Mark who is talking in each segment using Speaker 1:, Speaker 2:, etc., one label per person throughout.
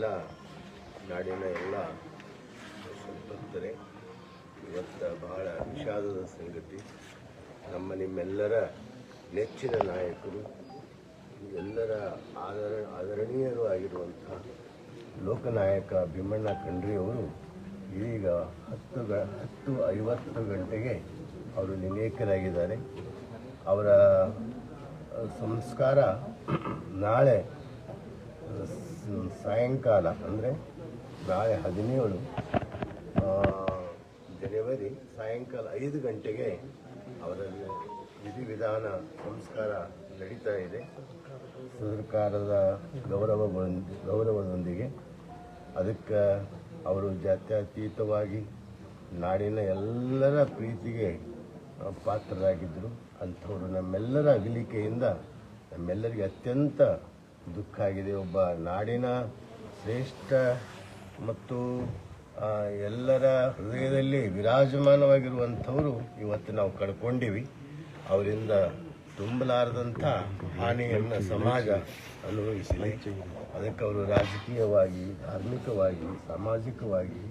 Speaker 1: ಎಲ್ಲ ನಾಡಿನ ಎಲ್ಲ ಸಂಪತ್ತರೆ ಇವತ್ತು ಬಹಳ ವಿಷಾದದ ಸಂಗತಿ. ನಿಮ್ಮೆಲ್ಲರ ನೆಚ್ಚಿನ ನಾಯಕರು, ಎಲ್ಲರ ಆದರಣೀಯರು ಆಗಿರುವಂತಹ ಲೋಕನಾಯಕ ಭೀಮಣ್ಣ ಖಂಡ್ರೆಯವರು ಇದೀಗ 10:50 ಗಂಟೆಗೆ ಅವರು ಲಿಂಗೈಕ್ಯರಾಗಿದ್ದಾರೆ. ಅವರ ಸಂಸ್ಕಾರ ನಾಳೆ ಸಾಯಂಕಾಲ ಅಂದರೆ ನಾಳೆ 17 ಜನವರಿ ಸಾಯಂಕಾಲ 5 ಗಂಟೆಗೆ ಅವರ ವಿಧಿವಿಧಾನ ಸಂಸ್ಕಾರ ನಡೀತಾ ಇದೆ. ಸರ್ಕಾರದ ಗೌರವದೊಂದಿಗೆ ಅದಕ್ಕೆ ಅವರು ಜಾತ್ಯತೀತವಾಗಿ ನಾಡಿನ ಎಲ್ಲರ ಪ್ರೀತಿಗೆ ಪಾತ್ರರಾಗಿದ್ದರು. ಅಂಥವರು ನಮ್ಮೆಲ್ಲರ ಅಗಲಿಕೆಯಿಂದ ನಮ್ಮೆಲ್ಲರಿಗೆ ಅತ್ಯಂತ ದುಃಖ ಆಗಿದೆ. ಒಬ್ಬ ನಾಡಿನ ಶ್ರೇಷ್ಠ ಮತ್ತು ಎಲ್ಲರ ಹೃದಯದಲ್ಲಿ ವಿರಾಜಮಾನವಾಗಿರುವಂಥವರು ಇವತ್ತು ನಾವು ಕಳ್ಕೊಂಡಿವಿ. ಅವರಿಂದ ತುಂಬಲಾರದಂಥ ಹಾನಿಯನ್ನು ಸಮಾಜ ಅನುಭವಿಸಿದೆ. ಅದಕ್ಕೆ ಅವರು ರಾಜಕೀಯವಾಗಿ, ಧಾರ್ಮಿಕವಾಗಿ, ಸಾಮಾಜಿಕವಾಗಿ,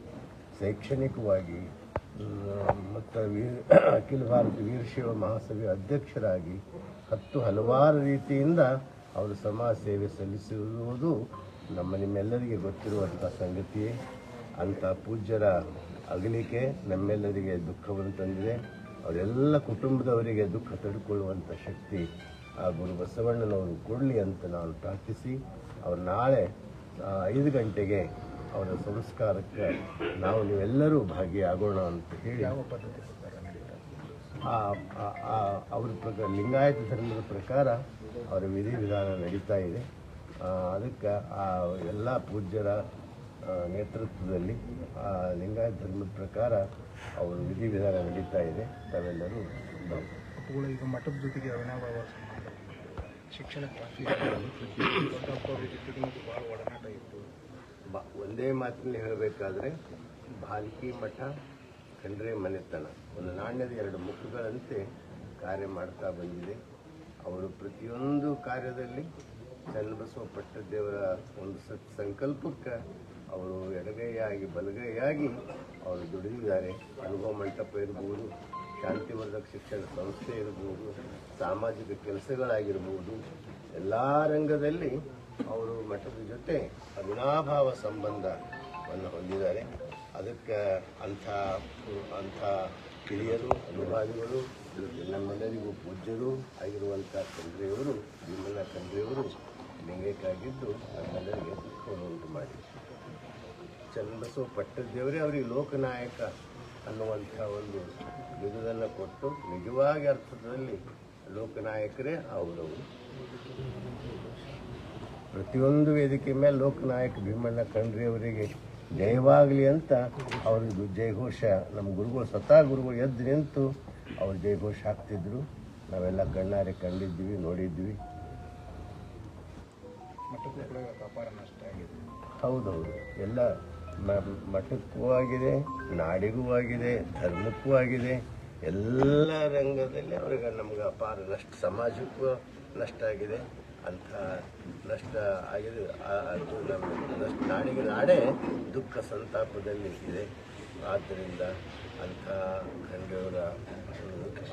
Speaker 1: ಶೈಕ್ಷಣಿಕವಾಗಿ ಮತ್ತು ಅಖಿಲ ಭಾರತ ವೀರಶೈವ ಮಹಾಸಭೆಯ ಅಧ್ಯಕ್ಷರಾಗಿ ಹಲವಾರು ರೀತಿಯಿಂದ ಅವರು ಸಮಾಜ ಸೇವೆ ಸಲ್ಲಿಸಿರುವುದು ನಿಮ್ಮೆಲ್ಲರಿಗೆ ಗೊತ್ತಿರುವಂಥ ಸಂಗತಿಯೇ. ಅಂಥ ಪೂಜ್ಯರ ಅಗಲಿಕೆ ನಮ್ಮೆಲ್ಲರಿಗೆ ದುಃಖವನ್ನು ತಂದಿದೆ. ಅವರೆಲ್ಲ ಕುಟುಂಬದವರಿಗೆ ದುಃಖ ತಡೆದುಕೊಳ್ಳುವಂಥ ಶಕ್ತಿ ಆ ಗುರು ಬಸವಣ್ಣನವರು ಕೊಡಲಿ ಅಂತ ನಾನು ಪ್ರಾರ್ಥಿಸಿ, ಅವರು ನಾಳೆ 5 ಗಂಟೆಗೆ ಅವರ ಸಂಸ್ಕಾರಕ್ಕೆ ನೀವೆಲ್ಲರೂ ಭಾಗಿಯಾಗೋಣ ಅಂತ ಹೇಳಿ ಅವ್ರ ಪ್ರಕಾರ ಲಿಂಗಾಯತ ಧರ್ಮದ ಪ್ರಕಾರ ಅವರ ವಿಧಿವಿಧಾನ ನಡೀತಾ ಇದೆ. ಅದಕ್ಕೆ ಆ ಎಲ್ಲ ಪೂಜ್ಯರ ನೇತೃತ್ವದಲ್ಲಿ ಲಿಂಗಾಯತ ಧರ್ಮದ ಪ್ರಕಾರ ಅವರ ವಿಧಿವಿಧಾನ ನಡೀತಾ ಇದೆ. ತಾವೆಲ್ಲರೂ
Speaker 2: ಈಗ ಮಠದ ಜೊತೆಗೆ ಅವಿನಾಭಾವ ಶಿಕ್ಷಣ ಭಾಳ ಒಡನಾಟ ಇತ್ತು.
Speaker 1: ಒಂದೇ ಮಾತಿನಲ್ಲಿ ಹೇಳಬೇಕಾದ್ರೆ ಭಾಲ್ಕಿ ಮಠ, ಖಂಡ್ರೆ ಮನೆತನ ಒಂದು ನಾಣ್ಯದ 2 ಮುಖಗಳಂತೆ ಕಾರ್ಯ ಮಾಡ್ತಾ ಬಂದಿದೆ. ಅವರು ಪ್ರತಿಯೊಂದು ಕಾರ್ಯದಲ್ಲಿ ಚನ್ನಬಸವ ಪಟ್ಟದೇವರ ಒಂದು ಸಂಕಲ್ಪಕ್ಕೆ ಅವರು ಎಡಗೈಯಾಗಿ ಬಲಗೈಯಾಗಿ ಅವರು ದುಡಿದಿದ್ದಾರೆ. ಅನುಭವ ಮಂಟಪ ಇರ್ಬೋದು, ಶಾಂತಿವರ್ಧಕ ಶಿಕ್ಷಣ ಸಂಸ್ಥೆ ಇರ್ಬೋದು, ಸಾಮಾಜಿಕ ಕೆಲಸಗಳಾಗಿರ್ಬೋದು, ಎಲ್ಲ ರಂಗದಲ್ಲಿ ಅವರು ಮಠದ ಜೊತೆ ಅವಿನಾಭಾವ ಸಂಬಂಧವನ್ನು ಹೊಂದಿದ್ದಾರೆ. ಅದಕ್ಕೆ ಅಂಥ ಹಿರಿಯರು, ಅನುಭಾವಿಗಳು, ನಮ್ಮೆಲ್ಲರಿಗೂ ಪೂಜ್ಯರು ಆಗಿರುವಂಥ ಖಂಡ್ರೆಯವರು, ಭೀಮಣ್ಣ ಖಂಡ್ರೆಯವರು ಲಿಂಗೈಕ್ಯರಾಗಿದ್ದು ನಮ್ಮೆಲ್ಲರಿಗೆ ದುಃಖವನ್ನು ಉಂಟು ಮಾಡಿ, ಚನ್ನಬಸವ ಪಟ್ಟದೇವರೇ ಅವರಿಗೆ ಲೋಕನಾಯಕ ಅನ್ನುವಂಥ ಒಂದು ಬಿರುದನ್ನು ಕೊಟ್ಟು ನಿಜವಾಗಿ ಅರ್ಥದಲ್ಲಿ ಲೋಕನಾಯಕರೇ ಅವರವರು. ಪ್ರತಿಯೊಂದು ವೇದಿಕೆ ಮೇಲೆ ಲೋಕನಾಯಕ ಭೀಮಣ್ಣ ಖಂಡ್ರೆಯವರಿಗೆ ಜಯವಾಗಲಿ ಅಂತ ಅವ್ರದ್ದು ಜಯಘೋಷ ನಮ್ಮ ಗುರುಗಳು, ಸ್ವತಃ ಗುರುಗಳು ಎದ್ದು ನಿಂತು ಅವ್ರು ಜಯಘೋಷ ಹಾಕ್ತಿದ್ರು. ನಾವೆಲ್ಲ ಕಣ್ಣಾರೆ ಕಂಡಿದ್ವಿ, ನೋಡಿದ್ವಿ. ಹೌದೌದು, ಎಲ್ಲ ಮಠಕ್ಕೂ ಆಗಿದೆ, ನಾಡಿಗೂ ಆಗಿದೆ, ಧರ್ಮಕ್ಕೂ ಆಗಿದೆ. ಎಲ್ಲ ರಂಗದಲ್ಲಿ ಅವ್ರಿಗೆ ನಮ್ಗೆ ಅಪಾರ ನಷ್ಟ, ಸಮಾಜಕ್ಕೂ ನಷ್ಟ ಆಗಿದೆ. ಅಂಥ ನಷ್ಟ ಆಗಿದೆ. ಅದು ನಮ್ಮ ನಾಡಿಗೆ ನಾಡೇ ದುಃಖ ಸಂತಾಪದಲ್ಲಿ ಇದೆ. ಆದ್ದರಿಂದ ಅಂಥ ಖಂಡ್ರೆಯವರ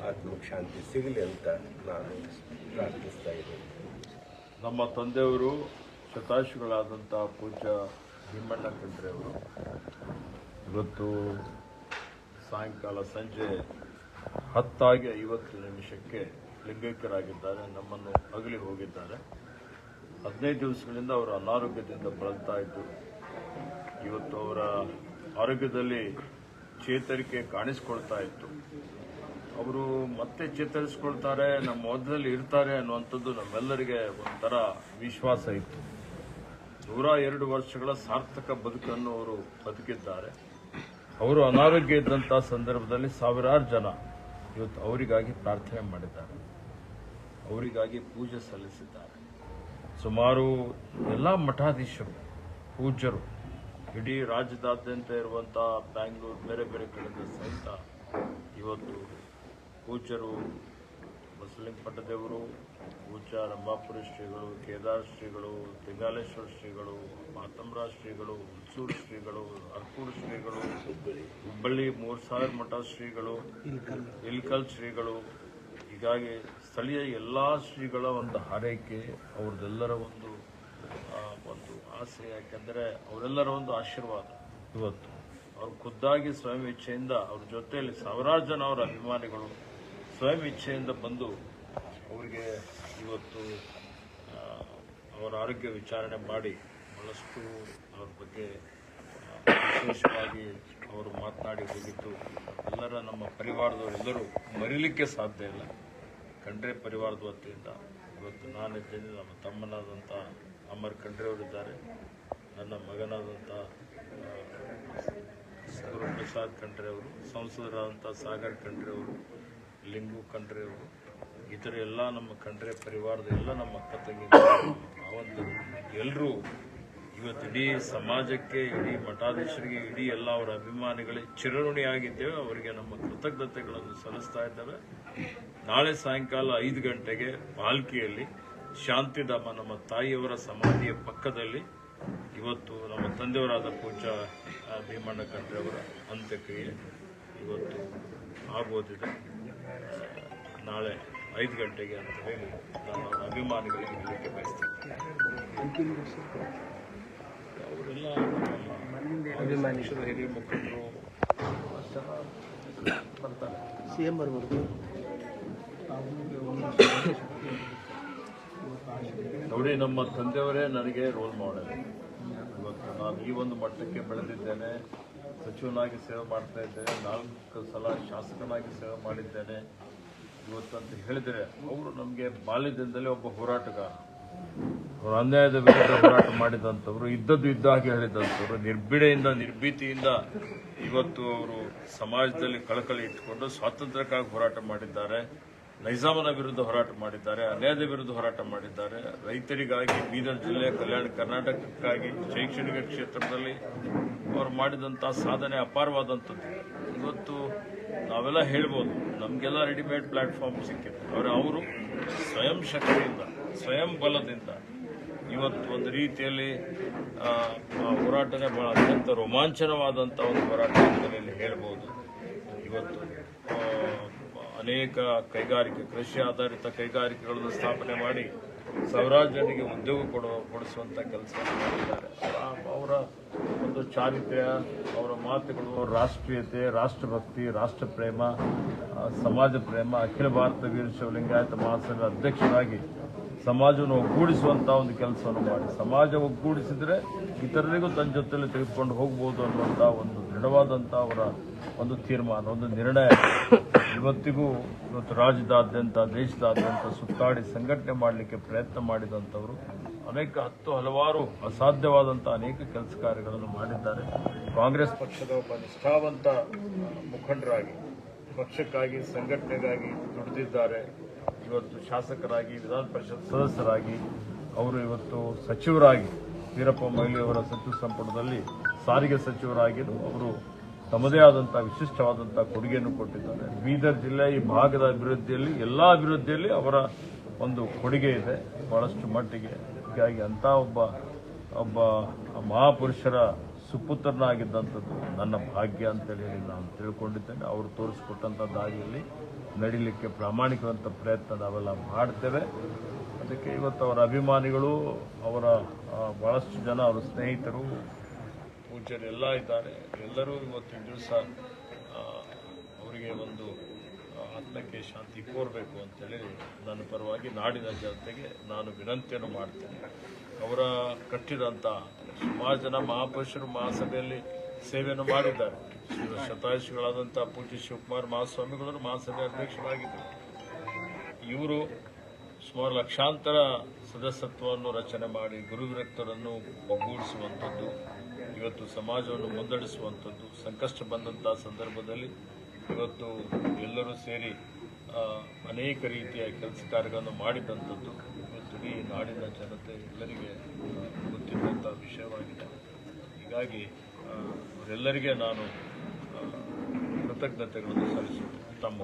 Speaker 1: ಆತ್ಮಕ್ಕೆ ಶಾಂತಿ ಸಿಗಲಿ ಅಂತ ನಾನು ಪ್ರಾರ್ಥಿಸ್ತಾ ಇದ್ದೀನಿ.
Speaker 3: ನಮ್ಮ ತಂದೆಯವರು ಶತಾಯುಷಿಗಳಾದಂಥ ಪೂಜ್ಯ ಭೀಮಣ್ಣ ಖಂಡ್ರೆಯವರು ಇವತ್ತು ಸಾಯಂಕಾಲ ಸಂಜೆ 10:50 ಲಿಂಗೈಕ್ಯರಾಗಿದ್ದಾರೆ. ನಮ್ಮನ್ನು ಅಗಲಿ ಹೋಗಿದ್ದಾರೆ. 15 ದಿವಸಗಳಿಂದ ಅವರು ಅನಾರೋಗ್ಯದಿಂದ ಬಳಲ್ತಾ ಇದ್ದರು. ಇವತ್ತು ಅವರ ಆರೋಗ್ಯದಲ್ಲಿ ಚೇತರಿಕೆ ಕಾಣಿಸ್ಕೊಳ್ತಾ ಇತ್ತು. ಅವರು ಮತ್ತೆ ಚೇತರಿಸ್ಕೊಳ್ತಾರೆ, ನಮ್ಮ ಮಧ್ಯದಲ್ಲಿ ಇರ್ತಾರೆ ಅನ್ನುವಂಥದ್ದು ನಮ್ಮೆಲ್ಲರಿಗೆ ಒಂಥರ ವಿಶ್ವಾಸ ಇತ್ತು. 102 ವರ್ಷಗಳ ಸಾರ್ಥಕ ಬದುಕನ್ನು ಅವರು ಬದುಕಿದ್ದಾರೆ. ಅವರು ಅನಾರೋಗ್ಯ ಇದ್ದಂಥ ಸಂದರ್ಭದಲ್ಲಿ ಸಾವಿರಾರು ಜನ ಇವತ್ತು ಅವರಿಗಾಗಿ ಪ್ರಾರ್ಥನೆ ಮಾಡಿದ್ದಾರೆ, ಅವರಿಗಾಗಿ ಪೂಜೆ ಸಲ್ಲಿಸಿದ್ದಾರೆ. ಸುಮಾರು ಎಲ್ಲ ಮಠಾಧೀಶರು, ಪೂಜ್ಯರು, ಇಡೀ ರಾಜ್ಯದಾದ್ಯಂತ ಇರುವಂಥ ಬ್ಯಾಂಗ್ಳೂರು, ಬೇರೆ ಬೇರೆ ಕಡೆಯಿಂದ ಸಹಿತ ಇವತ್ತು ಪೂಜ್ಯರು ಬಸಲಿಂಗ ಪಟ್ಟದೇವರು, ಪೂಜ್ಯ ರಂಭಾಪುರಿ ಶ್ರೀಗಳು, ಕೇದಾರ ಶ್ರೀಗಳು, ತಿಂಗಾಲೇಶ್ವರ ಶ್ರೀಗಳು, ಮಾತಂಬರಾಜ ಶ್ರೀಗಳು, ಹುಲ್ಸೂರು ಶ್ರೀಗಳು, ಅರ್ಕೂರು ಶ್ರೀಗಳು, ಹುಬ್ಬಳ್ಳಿ 3000 ಮಠ ಶ್ರೀಗಳು, ಇಲ್ಕಲ್ ಶ್ರೀಗಳು, ಹೀಗಾಗಿ ಸ್ಥಳೀಯ ಎಲ್ಲ ಶ್ರೀಗಳ ಒಂದು ಹಾರೈಕೆ, ಅವ್ರದ್ದೆಲ್ಲರ ಒಂದು ಆಸೆ. ಯಾಕೆಂದರೆ ಅವರೆಲ್ಲರ ಒಂದು ಆಶೀರ್ವಾದ ಇವತ್ತು ಅವ್ರು ಖುದ್ದಾಗಿ ಸ್ವಯಂ ಇಚ್ಛೆಯಿಂದ ಅವ್ರ ಜೊತೆಯಲ್ಲಿ ಸಾವಿರಾರು ಜನ ಅವರ ಅಭಿಮಾನಿಗಳು ಸ್ವಯಂ ಇಚ್ಛೆಯಿಂದ ಬಂದು ಅವರಿಗೆ ಇವತ್ತು ಅವರ ಆರೋಗ್ಯ ವಿಚಾರಣೆ ಮಾಡಿ ಬಹಳಷ್ಟು ಅವ್ರ ಬಗ್ಗೆ ವಿಶೇಷವಾಗಿ ಅವರು ಮಾತನಾಡಿ ಹೋಗಿದ್ದು ಎಲ್ಲರ ನಮ್ಮ ಪರಿವಾರದವರೆಲ್ಲರೂ ಮರೀಲಿಕ್ಕೆ ಸಾಧ್ಯ ಇಲ್ಲ. ಖಂಡ್ರೆ ಪರಿವಾರದ ವತಿಯಿಂದ ಇವತ್ತು ನಾನಿದ್ದೇನೆ, ನಮ್ಮ ತಮ್ಮನಾದಂಥ ಅಮರ್ ಖಂಡ್ರೆಯವರಿದ್ದಾರೆ, ನನ್ನ ಮಗನಾದಂಥ ಗುರುಪ್ರಸಾದ್ ಖಂಡ್ರೆ ಅವರು, ಸಂಸದರಾದಂಥ ಸಾಗರ್ ಖಂಡ್ರೆ ಅವರು, ಲಿಂಗು ಖಂಡ್ರೆ ಅವರು, ಇತರ ಎಲ್ಲ ನಮ್ಮ ಖಂಡ್ರೆ ಪರಿವಾರದ ಎಲ್ಲ ನಮ್ಮ ಅಕ್ಕ ತಂಗಿ ಭಾವಂತರು ಎಲ್ಲರೂ ಇವತ್ತು ಇಡೀ ಸಮಾಜಕ್ಕೆ, ಇಡೀ ಮಠಾಧೀಶರಿಗೆ, ಇಡೀ ಎಲ್ಲ ಅವರ ಅಭಿಮಾನಿಗಳಿಗೆ ಚಿರಋಣಿಯಾಗಿದ್ದೇವೆ. ಅವರಿಗೆ ನಮ್ಮ ಕೃತಜ್ಞತೆಗಳನ್ನು ಸಲ್ಲಿಸ್ತಾ ಇದ್ದೇವೆ. ನಾಳೆ ಸಾಯಂಕಾಲ 5 ಗಂಟೆಗೆ ಪಾಲ್ಕಿಯಲ್ಲಿ ಶಾಂತಿಧಾಮ ನಮ್ಮ ತಾಯಿಯವರ ಸಮಾಧಿಯ ಪಕ್ಕದಲ್ಲಿ ಇವತ್ತು ನಮ್ಮ ತಂದೆಯವರಾದ ಪೂಜ್ಯ ಭೀಮಣ್ಣ ಖಂಡ್ರೆ ಅವರ ಅಂತ್ಯಕ್ರಿಯೆ ಇವತ್ತು ಆಗೋದಿದೆ. ನಾಳೆ 5 ಗಂಟೆಗೆ ಅಂತ ಹೇಳಿ ನಾನು ಅವರ ಅಭಿಮಾನಿಗಳಿಗೆ ಹೇಳಲಿಕ್ಕೆ ಬಯಸ್ತೇನೆ. ಅವರೆಲ್ಲ ಹಿರಿಯ ಮುಖಂಡರು ಬರ್ತಾರೆ.
Speaker 2: CM ಬರ್ಬೋದು.
Speaker 3: ನೋಡಿ, ನಮ್ಮ ತಂದೆಯವರೇ ನನಗೆ ರೋಲ್ ಮಾಡೆಲ್. ಇವತ್ತು ನಾನು ಈ ಒಂದು ಮಟ್ಟಕ್ಕೆ ಬೆಳೆದಿದ್ದೇನೆ, ಸಚಿವನಾಗಿ ಸೇವೆ ಮಾಡ್ತಾ ಇದ್ದೇನೆ, 4 ಸಲ ಶಾಸಕನಾಗಿ ಸೇವೆ ಮಾಡಿದ್ದೇನೆ. ಇವತ್ತಂತ ಹೇಳಿದರೆ ಅವರು ನಮಗೆ ಬಾಲ್ಯದಿಂದಲೇ ಒಬ್ಬ ಹೋರಾಟಗಾರ, ಅವರು ಅನ್ಯಾಯದ ವಿರುದ್ಧ ಹೋರಾಟ ಮಾಡಿದಂಥವ್ರು, ಇದ್ದದ್ದು ಇದ್ದ ಹಾಗೆ ಹೇಳಿದಂಥವ್ರು, ನಿರ್ಭೀಡೆಯಿಂದ ನಿರ್ಭೀತಿಯಿಂದ ಇವತ್ತು ಅವರು ಸಮಾಜದಲ್ಲಿ ಕಳಕಳಿ ಇಟ್ಟುಕೊಂಡು ಸ್ವಾತಂತ್ರ್ಯಕ್ಕಾಗಿ ಹೋರಾಟ ಮಾಡಿದ್ದಾರೆ, ನೈಜಾಮನ ವಿರುದ್ಧ ಹೋರಾಟ ಮಾಡಿದ್ದಾರೆ, ಅನ್ಯಾಯದ ವಿರುದ್ಧ ಹೋರಾಟ ಮಾಡಿದ್ದಾರೆ, ರೈತರಿಗಾಗಿ, ಬೀದರ್ ಜಿಲ್ಲೆ, ಕಲ್ಯಾಣ ಕರ್ನಾಟಕಕ್ಕಾಗಿ, ಶೈಕ್ಷಣಿಕ ಕ್ಷೇತ್ರದಲ್ಲಿ ಅವರು ಮಾಡಿದಂಥ ಸಾಧನೆ ಅಪಾರವಾದಂಥದ್ದು. ಇವತ್ತು ನಾವೆಲ್ಲ ಹೇಳ್ಬೋದು, ನಮಗೆಲ್ಲ ರೆಡಿಮೇಡ್ ಪ್ಲಾಟ್ಫಾರ್ಮ್ ಸಿಕ್ಕಿದೆ. ಅವರು ಸ್ವಯಂ ಶಕ್ತಿಯಿಂದ, ಸ್ವಯಂ ಬಲದಿಂದ ಇವತ್ತು ಒಂದು ರೀತಿಯಲ್ಲಿ ಹೋರಾಟನೇ ಬಹಳ ಅತ್ಯಂತ ರೋಮಾಂಚನವಾದಂಥ ಒಂದು ಹೋರಾಟ ಅಂತಲೇ ಹೇಳ್ಬೋದು. ಇವತ್ತು ಅನೇಕ ಕೈಗಾರಿಕೆ, ಕೃಷಿ ಆಧಾರಿತ ಕೈಗಾರಿಕೆಗಳನ್ನು ಸ್ಥಾಪನೆ ಮಾಡಿ ಸಾವಿರಾರು ಜನರಿಗೆ ಉದ್ಯೋಗ ಕೊಡಿಸುವಂಥ ಕೆಲಸ ಮಾಡಿದ್ದಾರೆ. ಅವರ ಒಂದು ಚಾರಿತ್ರ್ಯ, ಅವರ ಮಾತುಗಳು, ರಾಷ್ಟ್ರೀಯತೆ, ರಾಷ್ಟ್ರಭಕ್ತಿ, ರಾಷ್ಟ್ರ ಪ್ರೇಮ, ಸಮಾಜ ಪ್ರೇಮ, ಅಖಿಲ ಭಾರತ ವೀರಶೈವ ಲಿಂಗಾಯತ ಮಹಾಸಭೆ ಅಧ್ಯಕ್ಷರಾಗಿ ಸಮಾಜವನ್ನು ಒಗ್ಗೂಡಿಸುವಂಥ ಒಂದು ಕೆಲಸವನ್ನು ಮಾಡಿ, ಸಮಾಜ ಒಗ್ಗೂಡಿಸಿದರೆ ಇತರರಿಗೂ ತನ್ನ ಜೊತೆಯಲ್ಲಿ ತೆಗೆದುಕೊಂಡು ಹೋಗ್ಬೋದು ಅನ್ನುವಂಥ ಒಂದು ದೃಢವಾದಂಥ ಅವರ ಒಂದು ತೀರ್ಮಾನ, ಒಂದು ನಿರ್ಣಯ ಇವತ್ತು ರಾಜ್ಯದಾದ್ಯಂತ, ದೇಶದಾದ್ಯಂತ ಸುತ್ತಾಡಿ ಸಂಘಟನೆ ಮಾಡಲಿಕ್ಕೆ ಪ್ರಯತ್ನ ಮಾಡಿದಂಥವರು ಹಲವಾರು ಅಸಾಧ್ಯವಾದಂಥ ಅನೇಕ ಕೆಲಸ ಕಾರ್ಯಗಳನ್ನು ಮಾಡಿದ್ದಾರೆ. ಕಾಂಗ್ರೆಸ್ ಪಕ್ಷದ ಒಬ್ಬ ನಿಷ್ಠಾವಂತ ಮುಖಂಡರಾಗಿ ಪಕ್ಷಕ್ಕಾಗಿ, ಸಂಘಟನೆಗಾಗಿ ದುಡಿದಿದ್ದಾರೆ. ಇವತ್ತು ಶಾಸಕರಾಗಿ, ವಿಧಾನ ಪರಿಷತ್ ಸದಸ್ಯರಾಗಿ, ಅವರು ಇವತ್ತು ಸಚಿವರಾಗಿ, ವೀರಪ್ಪ ಮೊಯ್ಲಿಯವರ ಸಚಿವ ಸಂಪುಟದಲ್ಲಿ ಸಾರಿಗೆ ಸಚಿವರಾಗಿದ್ದು ಅವರು ತಮ್ಮದೇ ಆದಂಥ ವಿಶಿಷ್ಟವಾದಂಥ ಕೊಡುಗೆಯನ್ನು ಕೊಟ್ಟಿದ್ದಾರೆ. ಬೀದರ್ ಜಿಲ್ಲೆ ಈ ಭಾಗದ ಅಭಿವೃದ್ಧಿಯಲ್ಲಿ, ಎಲ್ಲ ಅಭಿವೃದ್ಧಿಯಲ್ಲಿ ಅವರ ಒಂದು ಕೊಡುಗೆ ಇದೆ ಬಹಳಷ್ಟು ಮಟ್ಟಿಗೆ. ಹೀಗಾಗಿ ಅಂಥ ಒಬ್ಬ ಮಹಾಪುರುಷರ ಸುಪುತ್ರನಾಗಿದ್ದಂಥದ್ದು ನನ್ನ ಭಾಗ್ಯ ಅಂತೇಳಿ ನಾನು ತಿಳ್ಕೊಂಡಿದ್ದೇನೆ. ಅವರು ತೋರಿಸ್ಕೊಟ್ಟಂಥ ದಾರಿಯಲ್ಲಿ ನಡೀಲಿಕ್ಕೆ ಪ್ರಾಮಾಣಿಕವಂತ ಪ್ರಯತ್ನ ನಾವೆಲ್ಲ ಮಾಡ್ತೇವೆ. ಅದಕ್ಕೆ ಇವತ್ತು ಅವರ ಅಭಿಮಾನಿಗಳು, ಅವರ ಬಹಳಷ್ಟು ಜನ, ಅವರ ಸ್ನೇಹಿತರು, ಪೂಜ್ಯರು ಎಲ್ಲ ಇದ್ದಾರೆ. ಎಲ್ಲರೂ ಇವತ್ತಿನ ದಿವಸ ಅವರಿಗೆ ಒಂದು ಆತ್ಮಕ್ಕೆ ಶಾಂತಿ ಕೋರಬೇಕು ಅಂತೇಳಿ ನನ್ನ ಪರವಾಗಿ ನಾಡಿನ ಜನತೆಗೆ ನಾನು ವಿನಂತಿಯನ್ನು ಮಾಡ್ತೇನೆ. ಅವರ ಕಟ್ಟಿದಂಥ ಸುಮಾರು ಜನ ಮಹಾಪುರುಷರು ಮಹಾಸಭೆಯಲ್ಲಿ ಸೇವೆಯನ್ನು ಮಾಡಿದ್ದಾರೆ. ಶತಾಯುಷಿಗಳಾದಂಥ ಪೂಜ್ಯ ಶಿವಕುಮಾರ ಮಹಾಸ್ವಾಮಿಗಳು ಮಹಾಸಭೆ ಅಧ್ಯಕ್ಷರಾಗಿದ್ದರು. ಇವರು ಸುಮಾರು ಲಕ್ಷಾಂತರ ಸದಸ್ಯತ್ವವನ್ನು ರಚನೆ ಮಾಡಿ ಗುರುವಿರಕ್ತರನ್ನು ಒಗ್ಗೂಡಿಸುವಂಥದ್ದು, ಇವತ್ತು ಸಮಾಜವನ್ನು ಮುನ್ನಡೆಸುವಂಥದ್ದು, ಸಂಕಷ್ಟ ಬಂದಂಥ ಸಂದರ್ಭದಲ್ಲಿ ಇವತ್ತು ಎಲ್ಲರೂ ಸೇರಿ ಅನೇಕ ರೀತಿಯ ಕೆಲಸ ಕಾರ್ಯಗಳನ್ನು ಮಾಡಿದಂಥದ್ದು ಇವತ್ತು ಇಡೀ ನಾಡಿನ ಜನತೆ ಎಲ್ಲರಿಗೆ ಗೊತ್ತಿರುವಂಥ ವಿಷಯವಾಗಿದೆ. ಹೀಗಾಗಿ ಅವರೆಲ್ಲರಿಗೆ ನಾನು ಕೃತಜ್ಞತೆಗಳನ್ನು ಸಲ್ಲಿಸುತ್ತೇನೆ. ತಮ್ಮ